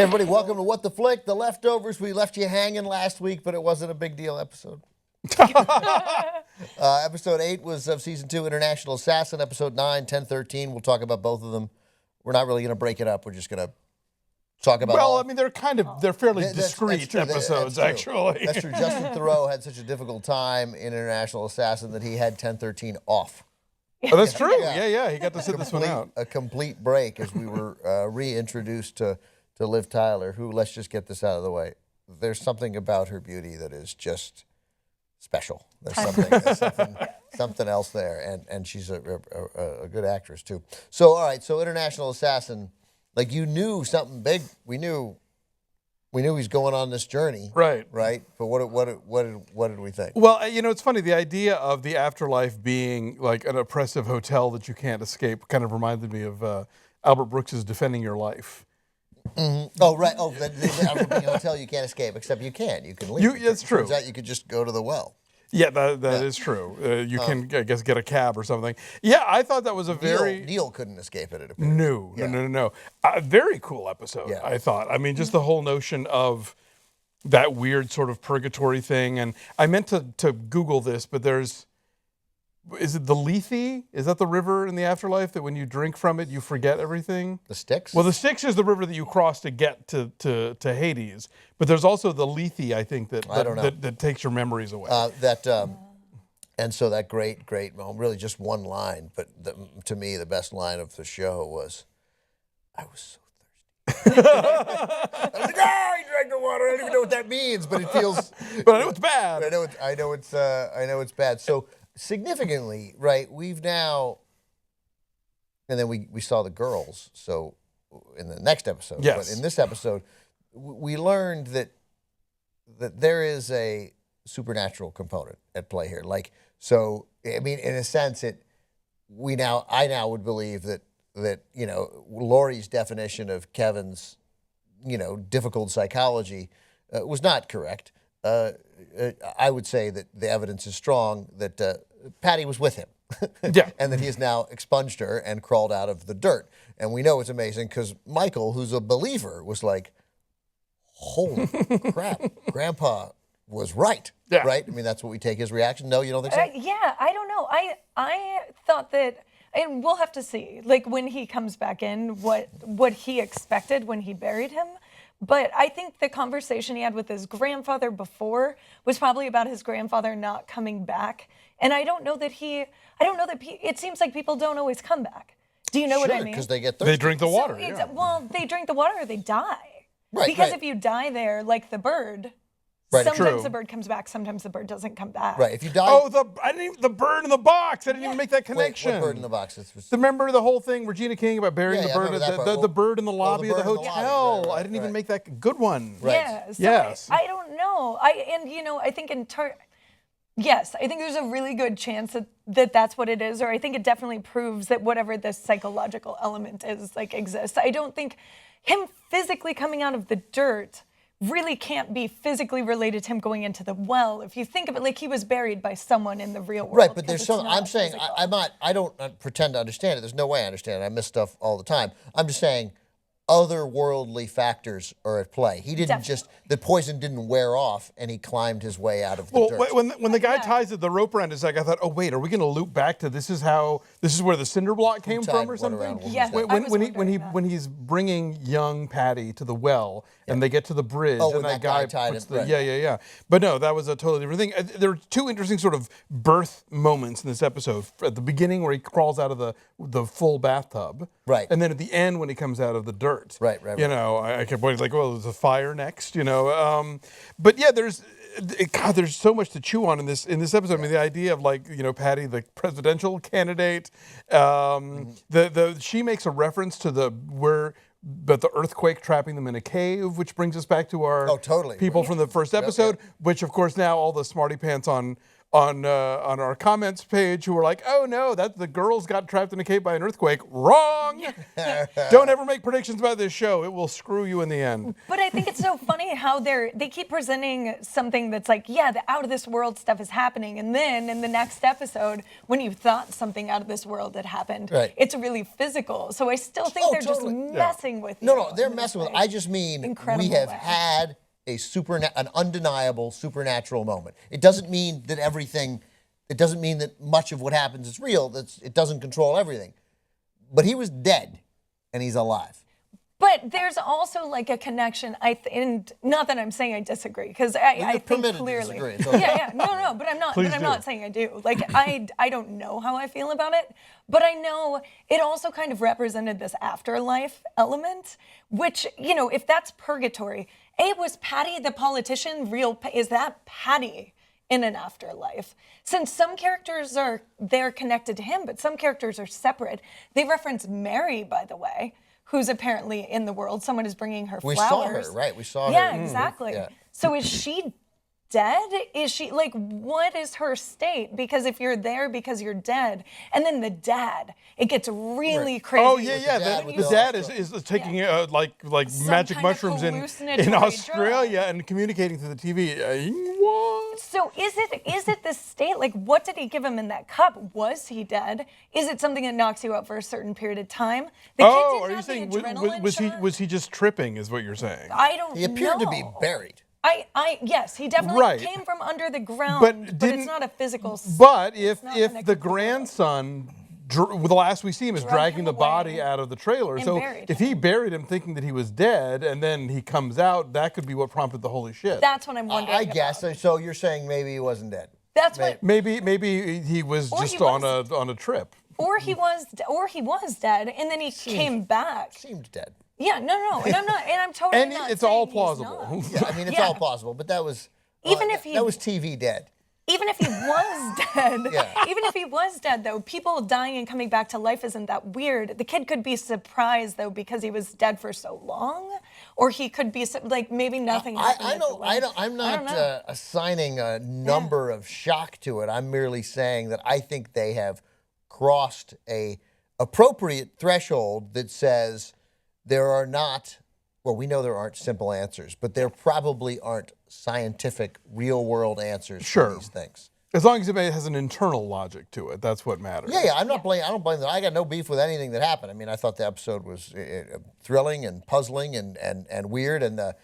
Hey everybody, welcome to What the Flick, The Leftovers. We left you hanging last week, but it wasn't a big deal episode. Episode 8 was of Season 2, International Assassin. Episode 9, 1013, we'll talk about both of them. We're not really going to break it up. We're just going to talk about I mean, they're fairly discrete episodes, actually. That's true. Justin Theroux had such a difficult time in International Assassin that he had 1013 off. Oh, that's true. Yeah. He got to sit this one out. A complete break as we were reintroduced to Liv Tyler, who, let's just get this out of the way. There's something about her beauty that is just special. There's something else there, and she's a good actress too. So, all right. So, International Assassin, like you knew something big. We knew he's going on this journey. Right. But what did we think? Well, it's funny. The idea of the afterlife being like an oppressive hotel that you can't escape kind of reminded me of Albert Brooks's Defending Your Life. Mm-hmm. Oh, right. Oh, the hotel you can't escape, except you can. You can leave. That's true. Turns out you could just go to the well. Yeah, that is true. You can, I guess, get a cab or something. Yeah, I thought that was a very... Neil couldn't escape it appears. No. Very cool episode, I thought. I mean, just the whole notion of that weird sort of purgatory thing. And I meant to Google this, but is it the Lethe? Is that the river in the afterlife that when you drink from it, you forget everything? The Styx? Well, the Styx is the river that you cross to get to Hades. But there's also the Lethe, I think, that takes your memories away. And so that great, well, really just one line, but to me, the best line of the show was, I was so thirsty. I was like, he drank the water. I don't even know what that means, but it feels... But I know it's bad. I know it's bad. So... significantly, right, we've now, and then we saw the girls, so in the next episode, yes. But in this episode, we learned that there is a supernatural component at play here. Like, so, I mean, in a sense, I now would believe that Laurie's definition of Kevin's, difficult psychology was not correct. I would say that the evidence is strong that Patty was with him. Yeah. And that he has now expunged her and crawled out of the dirt. And we know it's amazing because Michael, who's a believer, was like, holy crap, Grandpa was right. Yeah. Right? I mean, that's what we take his reaction. No, you don't think so? Yeah, I don't know. I thought that, and we'll have to see, like when he comes back in, what he expected when he buried him. But I think the conversation he had with his grandfather before was probably about his grandfather not coming back. And I don't know that it seems like people don't always come back. Do you know what I mean? Because they get thirsty. They drink the water. Well, they drink the water or they die. Right. Because if you die there, like the bird, sometimes the bird comes back, sometimes the bird doesn't come back. Right. If you die. Oh, the bird in the box. I didn't even make that connection. What bird in the box? Remember the whole thing, Regina King, about burying the bird, the bird in the lobby of the hotel. Right, I didn't even make that good one. Right. Yeah. So Yes. I don't know. I think yes, I think there's a really good chance that that's what it is, or I think it definitely proves that whatever this psychological element is, like, exists. I don't think him physically coming out of the dirt really can't be physically related to him going into the well. If you think of it, like he was buried by someone in the real world. Right, but there's some. I'm saying I don't pretend to understand it. There's no way I understand it. I miss stuff all the time. I'm just saying, otherworldly factors are at play. He didn't the poison didn't wear off, and he climbed his way out of the dirt. When the guy ties the rope around his neck, I thought, oh wait, are we going to loop back to this is where the cinder block came from or something? Yes. When he's bringing young Patty to the well, and they get to the bridge, and that guy tied puts it. Yeah. But no, that was a totally different thing. There are two interesting sort of birth moments in this episode. At the beginning, where he crawls out of the full bathtub, right, and then at the end when he comes out of the dirt. Right. I kept waiting, like, well, there's a fire next, But yeah, there's so much to chew on in this episode. I mean, the idea of, like, Patty, the presidential candidate. She makes a reference to the earthquake trapping them in a cave, which brings us back to our people from the first episode. Which, of course, now all the smarty pants on on our comments page who were like, "Oh no, that the girls got trapped in a cave by an earthquake." Wrong. Don't ever make predictions about this show. It will screw you in the end. But I think it's so funny how they keep presenting something that's like, yeah, the out of this world stuff is happening, and then in the next episode, when you thought something out of this world had happened, it's really physical. So I still think they're just messing with you. No, they're messing with it. I just mean we have had an undeniable supernatural moment. It doesn't mean that it doesn't mean that much of what happens is real. It doesn't control everything. But he was dead, and he's alive. But there's also like a connection, and not that I'm saying I disagree, because I think clearly, no, but I'm not saying I do. Like I don't know how I feel about it, but I know it also kind of represented this afterlife element, which, you know, if that's purgatory, was Patty the politician real? Is that Patty in an afterlife? Since some characters they're connected to him, but some characters are separate. They reference Mary, by the way, who's apparently in the world. Someone is bringing her flowers. We saw her, right? We saw her. Yeah, exactly. Yeah. So is she dead? Is she, like, what is her state? Because if you're there because you're dead, and then the dad, it gets really crazy. Oh, yeah. The dad is taking like some magic mushrooms in Australia and communicating through the TV. What? So is it the state? Like, what did he give him in that cup? Was he dead? Is it something that knocks you out for a certain period of time? Are you saying was he just tripping? Is what you're saying? I don't know. He appeared to be buried. Yes, he definitely came from under the ground, but it's not a physical. But if the grandson, the last we see him is dragging the body out of the trailer. So if he buried him thinking that he was dead, and then he comes out, that could be what prompted the holy shit. That's what I'm wondering. I guess so. You're saying maybe he wasn't dead. That's what. Maybe he was just on a trip. Or he was dead, and then he came back. Seemed dead. Yeah, no, and I'm totally and not it's saying all he's plausible. not. Yeah, I mean, it's all plausible, but that was that was TV dead. Even if he was dead, even if he was dead, though, people dying and coming back to life isn't that weird. The kid could be surprised, though, because he was dead for so long, or he could be like maybe nothing happened. I'm not assigning a number of shock to it. I'm merely saying that I think they have crossed a appropriate threshold that says there are not. Well, we know there aren't simple answers, but there probably aren't scientific, real-world answers for these things. As long as it has an internal logic to it, that's what matters. Yeah. I don't blame them. I got no beef with anything that happened. I mean, I thought the episode was thrilling and puzzling and weird, and the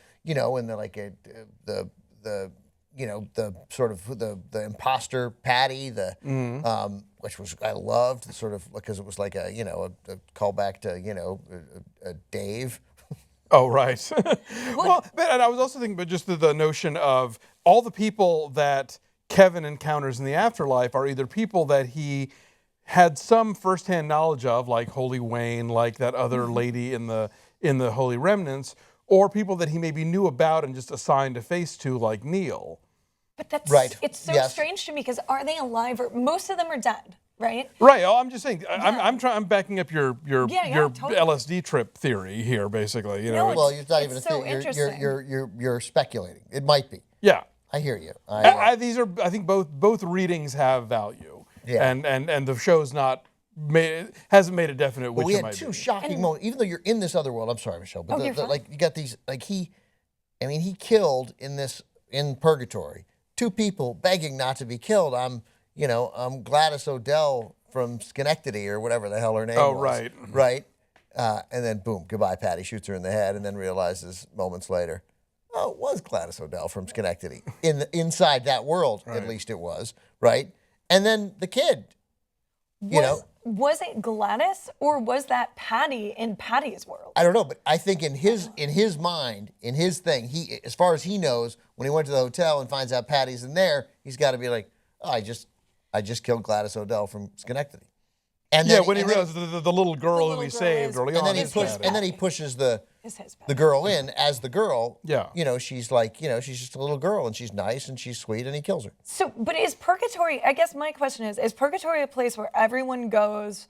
sort of the imposter Patty, which was I loved, sort of because it was like a callback to Dave. Oh, right. Well, and I was also thinking about just the notion of all the people that Kevin encounters in the afterlife are either people that he had some firsthand knowledge of, like Holy Wayne, like that other lady in the Holy Remnants, or people that he maybe knew about and just assigned a face to, like Neil. But that's it's so strange to me, because are they alive? Or most of them are dead. Right. Oh, I'm just saying. I'm backing up your totally. LSD trip theory here, basically. Well, it's not even a theory. You're speculating. It might be. Yeah. I hear you. I think both readings have value. Yeah. And the show's hasn't made a definite which it might be. We had two shocking moments. Even though you're in this other world, I'm sorry, Michelle, but you got these he killed in purgatory 2 people begging not to be killed. I'm Gladys O'Dell from Schenectady or whatever the hell her name was. Oh, right. Right? And then, boom, goodbye, Patty. Shoots her in the head and then realizes moments later, oh, it was Gladys O'Dell from Schenectady. Inside that world, at least it was, right? And then the kid, Was it Gladys, or was that Patty in Patty's world? I don't know, but I think in his mind, in his thing, he, as far as he knows, when he went to the hotel and finds out Patty's in there, he's got to be like, oh, I just killed Gladys O'Dell from Schenectady. And then, when he realized the little girl who he saved early on. And then he pushes the girl in as the girl. Yeah. She's like, she's just a little girl, and she's nice and she's sweet, and he kills her. So, but is purgatory, I guess my question is purgatory a place where everyone goes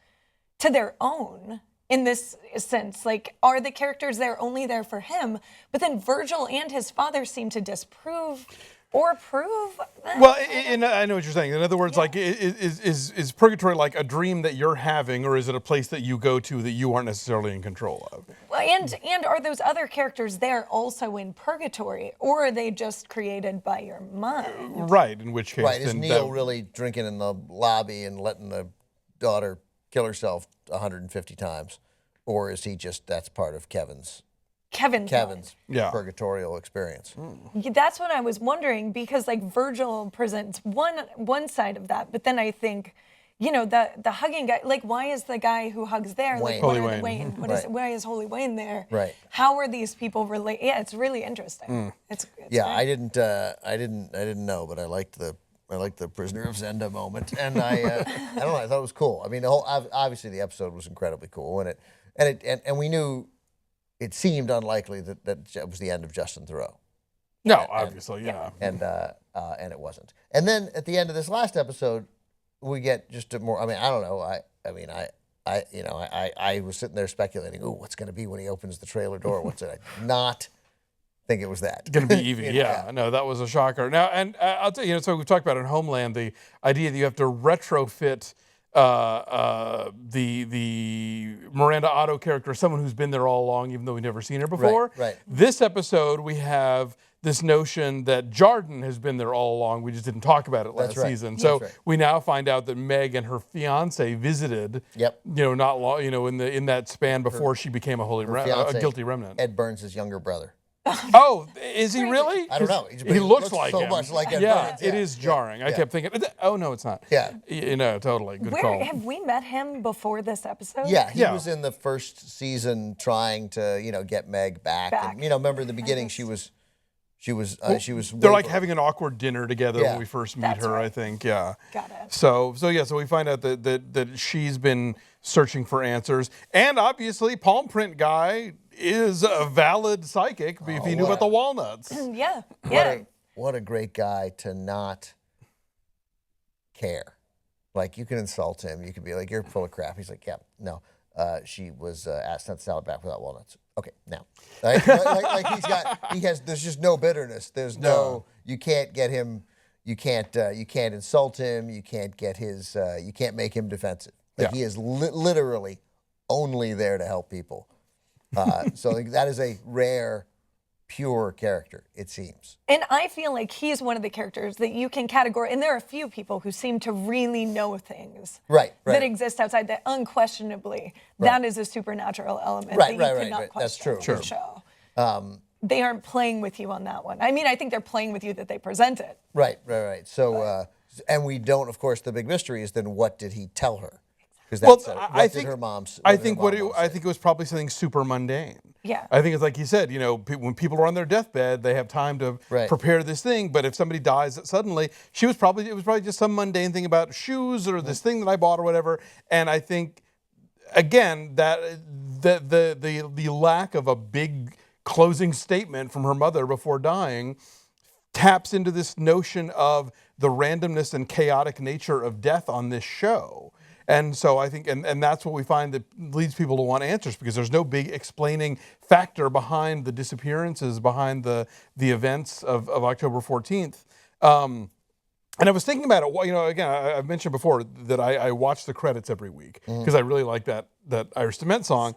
to their own in this sense? Like, are the characters there only there for him? But then Virgil and his father seem to disprove or prove. Well, I know what you're saying. In other words, like, is purgatory like a dream that you're having, or is it a place that you go to that you aren't necessarily in control of? And are those other characters there also in purgatory, or are they just created by your mind? Right. In which case, Right. Is Neil really drinking in the lobby and letting the daughter kill herself 150 times, or is he just that's part of Kevin's purgatorial experience? That's what I was wondering, because like Virgil presents one side of that, but then I think, the hugging guy, like, why is the guy who hugs there? Wayne. Like, what Holy are the Wayne. Wayne? Why is Holy Wayne there? Right. How are these people related? Yeah, it's really interesting. It's Yeah, great. I didn't know, but I liked the prisoner of Zenda moment, and I don't know, I thought it was cool. I mean, obviously the episode was incredibly cool, and we knew it seemed unlikely that it was the end of Justin Thoreau. No, obviously, yeah. And it wasn't. And then at the end of this last episode, we get just a more. I mean, I don't know. I was sitting there speculating. Ooh, what's going to be when he opens the trailer door? What's it? I did not think it was that. Going to be Evie, yeah. No, that was a shocker. Now, and I'll tell you, so we've talked about in Homeland the idea that you have to retrofit the Miranda Otto character, someone who's been there all along, even though we've never seen her before. Right. This episode, we have this notion that Jardin has been there all along. We just didn't talk about it last season. So we now find out that Meg and her fiance visited. Yep. Not long. In that span before she became a guilty remnant. Ed Burns' younger brother. Oh, is he really? I don't know. He looks like so him. much like Ed Yeah, Burns. it is jarring. I kept thinking, oh no, it's not. Yeah. Totally. Good call. Have we met him before this episode? Yeah, he was in the first season trying to, get Meg back. And, remember in the beginning she was. They're like having an awkward dinner together when we first meet her. Right. I think. Yeah. Got it. So we find out that she's been searching for answers, and obviously Palm Print guy is a valid psychic if he knew about the walnuts. Yeah. What a great guy to not care. Like, you can insult him. You can be like, you're full of crap. He's like, yeah, no. She was asked not to salad back without walnuts. Okay, now. Like there's just no bitterness. There's no, you can't get him, you can't insult him. You can't get his, you can't make him defensive. Like, he is literally only there to help people. So that is a rare, pure character, it seems. And I feel like he's one of the characters that you can categorize, and there are a few people who seem to really know things that exist outside that unquestionably, that is a supernatural element that you cannot question That's true. in the show. They aren't playing with you on that one. I mean, I think they're playing with you that they present it. Right. So, and we don't, of course, the big mystery is then what did he tell her? Because I think it was probably something super mundane. Yeah. I think it's like you said, when people are on their deathbed, they have time to prepare this thing. But if somebody dies suddenly, it was probably just some mundane thing about shoes or this thing that I bought or whatever. And I think, again, that the lack of a big closing statement from her mother before dying taps into this notion of the randomness and chaotic nature of death on this show. And so I think, and that's what we find that leads people to want answers, because there's no big explaining factor behind the disappearances, behind the events of October 14th. And I was thinking about it, again, I've mentioned before that I watch the credits every week because I really like that Irish Cement song.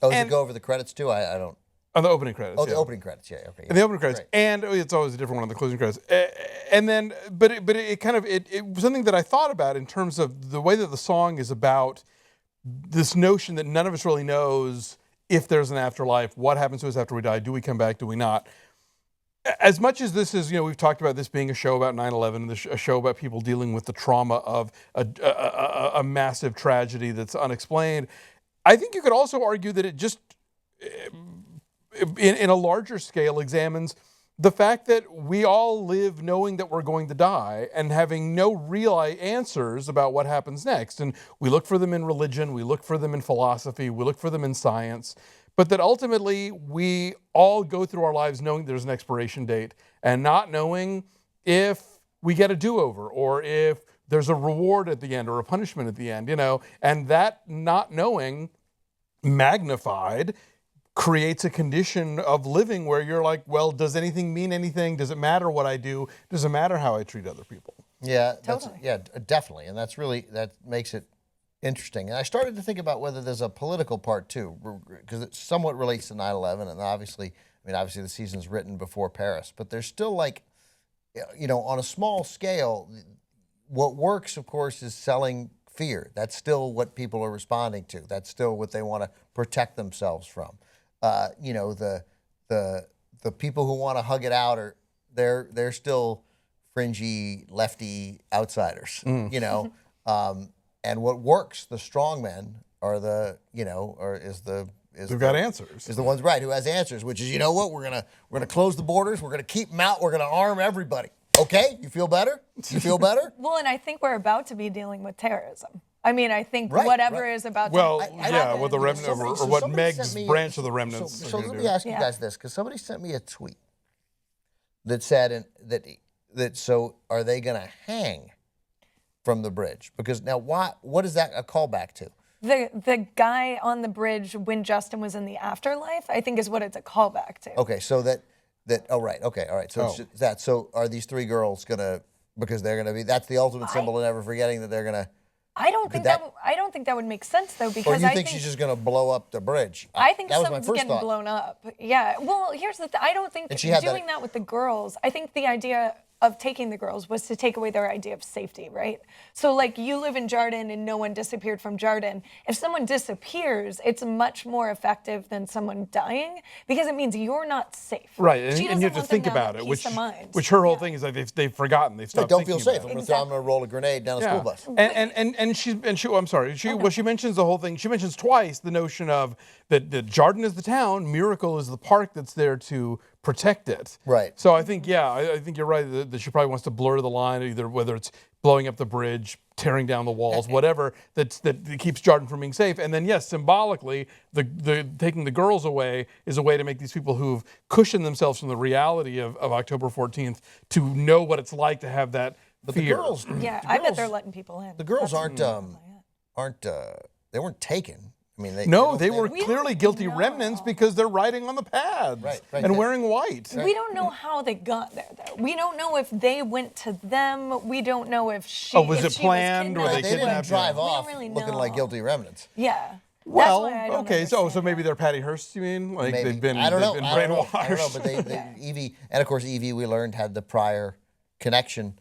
Oh, does it go over the credits too? I don't. On the opening credits. Oh, the opening credits, yeah. Okay. And the opening credits, and it's always a different one on the closing credits. And then, but it was something that I thought about in terms of the way that the song is about this notion that none of us really knows if there's an afterlife, what happens to us after we die, do we come back, do we not? As much as this is, we've talked about this being a show about 9/11, a show about people dealing with the trauma of a massive tragedy that's unexplained, I think you could also argue that it just, in a larger scale, examines the fact that we all live knowing that we're going to die and having no real answers about what happens next. And we look for them in religion, we look for them in philosophy, we look for them in science, but that ultimately we all go through our lives knowing there's an expiration date and not knowing if we get a do-over or if there's a reward at the end or a punishment at the end, and that not knowing magnified creates a condition of living where you're like, well, does anything mean anything? Does it matter what I do? Does it matter how I treat other people? Yeah, Totally. definitely, and that makes it interesting. And I started to think about whether there's a political part too, because it somewhat relates to 9/11, and obviously the season's written before Paris, but there's still like, on a small scale, what works, of course, is selling fear. That's still what people are responding to. That's still what they want to protect themselves from. The people who want to hug it out they're still fringy lefty outsiders. And what works, the strong men are They've got answers. Is the ones who has answers, which is, we're gonna close the borders, we're gonna keep them out, we're gonna arm everybody. Okay, you feel better? You feel better? Well, and I think we're about to be dealing with terrorism. I mean, I think whatever is about to happen. What the remnant or what Meg's branch of the remnants. So let me ask you guys this, because somebody sent me a tweet that said that so are they going to hang from the bridge? Because now what is that a callback to? The guy on the bridge when Justin was in the afterlife, I think is what it's a callback to. Okay, so all right. So it's that. So are these three girls gonna, because they're gonna be, that's the ultimate symbol of never forgetting that they're gonna. I don't think that would make sense though, because or you think she's just gonna blow up the bridge? I think that was someone's my first getting thought. blown up. Yeah. Well, here's the thing. I don't think doing that with the girls. I think the idea of taking the girls was to take away their idea of safety, right? So like you live in Jarden and no one disappeared from Jarden. If someone disappears, it's much more effective than someone dying because it means you're not safe. Right, and you have to think about it, which her whole thing is like they've forgotten, they've stopped thinking about it. Don't feel safe. Exactly. I'm going to roll a grenade down a school bus. She mentions the whole thing. She mentions twice the notion of that Jarden is the town, Miracle is the park that's there to protect it. Right. So I think I think you're right that she probably wants to blur the line, either whether it's blowing up the bridge, tearing down the walls, whatever that keeps Jarden from being safe. And then yes, symbolically, the taking the girls away is a way to make these people who've cushioned themselves from the reality of October 14th to know what it's like to have that But fear. the girls, I bet they're letting people in. The girls aren't they weren't taken. I mean, they were clearly guilty remnants because they're riding on the pads and wearing white. We don't know how they got there, though. We don't know if they went to them. We don't know if she. Oh, was it planned or they didn't drive off really looking like guilty remnants? Yeah. Well, okay, so maybe they're Patty Hearst. You mean like maybe. they've been brainwashed? I don't know, but Evie, and of course Evie, we learned had the prior connection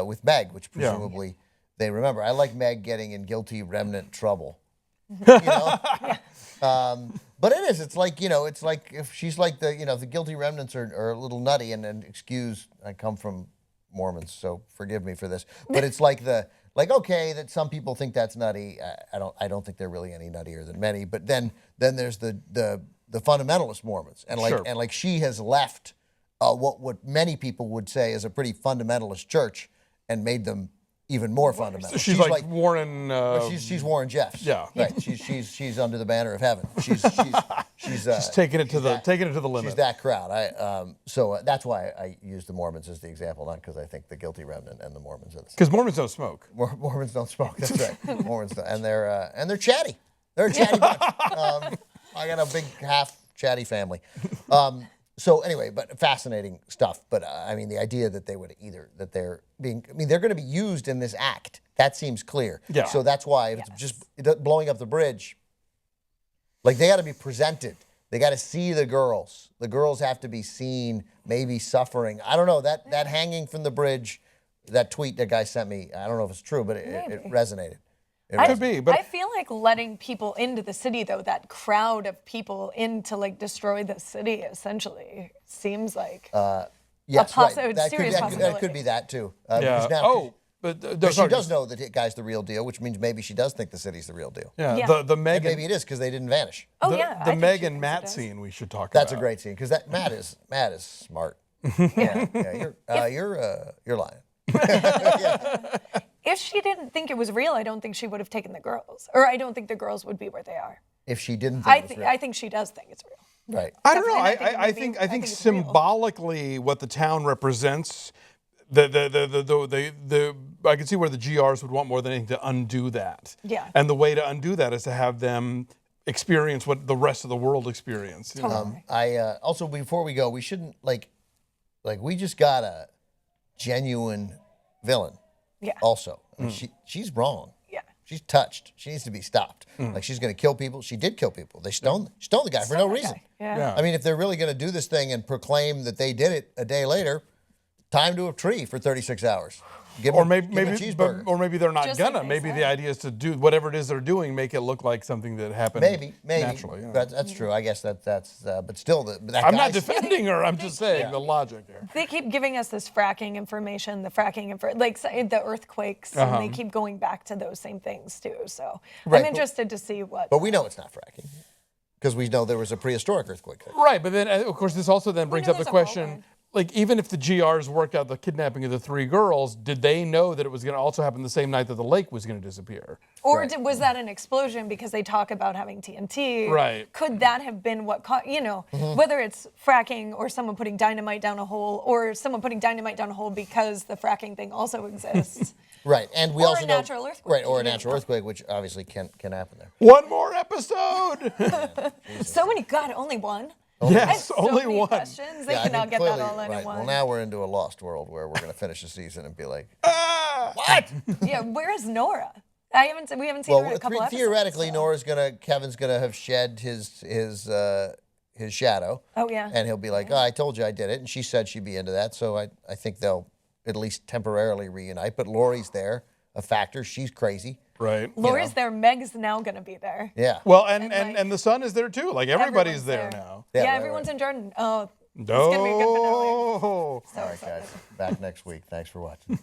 with Meg, which presumably they remember. I like Meg getting in guilty remnant trouble. But it is. It's like if she's like the guilty remnants are a little nutty, and excuse, I come from Mormons, so forgive me for this. But it's like okay that some people think that's nutty. I don't think they're really any nuttier than many. But then there's the fundamentalist Mormons, and she has left what many people would say is a pretty fundamentalist church and made them even more fundamental. So she's like Warren. She's Warren Jeffs. Yeah, right. She's under the banner of heaven. She's taking it to the limit. She's that crowd. So that's why I use the Mormons as the example, not because I think the guilty remnant and the Mormons are the same. Because Mormons don't smoke. Mormons don't smoke. That's right. Mormons don't, and they're chatty. They're a chatty bunch. I got a big half chatty family. So anyway, but fascinating stuff. But I mean, the idea that they're going to be used in this act. That seems clear. Yeah. So that's why if it's just blowing up the bridge, like they got to be presented. They got to see the girls. The girls have to be seen, maybe suffering. I don't know that hanging from the bridge, that tweet that guy sent me. I don't know if it's true, but it resonated. It could be, but I feel like letting people into the city, though, that crowd of people in to like destroy the city, essentially seems like yes, serious possibility. That could be that too. Yeah. Now, but she does know that guy's the real deal, which means maybe she does think the city's the real deal. Yeah. The Meg. Maybe it is because they didn't vanish. The Meg and Matt scene we should talk about. That's a great scene because that Matt is smart. You're lying. If she didn't think it was real, I don't think she would have taken the girls, or I don't think the girls would be where they are. If she didn't think it was real. I think she does think it's real. Right. I don't know. I think symbolically what the town represents, I can see where the GRs would want more than anything to undo that. Yeah. And the way to undo that is to have them experience what the rest of the world experienced. You know? Totally. I also, before we go, we shouldn't like we just got a genuine villain. Yeah. Also, I mean, she's wrong. Yeah. She's touched. She needs to be stopped. Like, she's going to kill people. She did kill people. They stoned the guy for no reason. Yeah. I mean, if they're really going to do this thing and proclaim that they did it a day later, time to a tree for 36 hours. Give Or them a maybe cheeseburger. or maybe they're not Just gonna. like they Maybe said. the idea is to do whatever it is they're doing, make it look like something that happened. Maybe naturally. You know? that's true. I guess that's but still, that I'm not guy's- defending her. I'm just saying the logic here. They keep giving us this fracking information, like the earthquakes, and they keep going back to those same things too. So Right, I'm but- interested to see what. But we know it's not fracking because we know there was a prehistoric earthquake there. Right, but then of course this also then brings know up the there's a question. whirlwind. Like, even if the GRs worked out the kidnapping of the 3 girls, did they know that it was going to also happen the same night that the lake was going to disappear? Or Right. was that an explosion because they talk about having TNT? Right. Could that have been what caused, whether it's fracking or someone putting dynamite down a hole or someone putting dynamite down a hole because the fracking thing also exists? Right, and we Or also a know natural earthquake. right, or a You natural know. earthquake, which obviously can happen there. One more episode. So many, God, only one? Yes, So only many one. questions. They I cannot think get clearly, that all in right. at once. Well, now we're into a lost world where we're going to finish the season and be like, What? Yeah, where is Nora? We haven't seen her in a couple episodes. theoretically, so. Kevin's gonna have shed his shadow. Oh, yeah. And he'll be like, oh, I told you I did it, and she said she'd be into that, so I think they'll at least temporarily reunite. But Lori's there, a factor. She's crazy. Right. Lori's there. Meg's now going to be there. Yeah. Well, and like- the son is there too. Like, everybody's Everyone's there now. Yeah, Yeah, right, everyone's right. in Jordan. Oh, No. it's going to be a good finale. So All right, excited. guys. Back next week. Thanks for watching.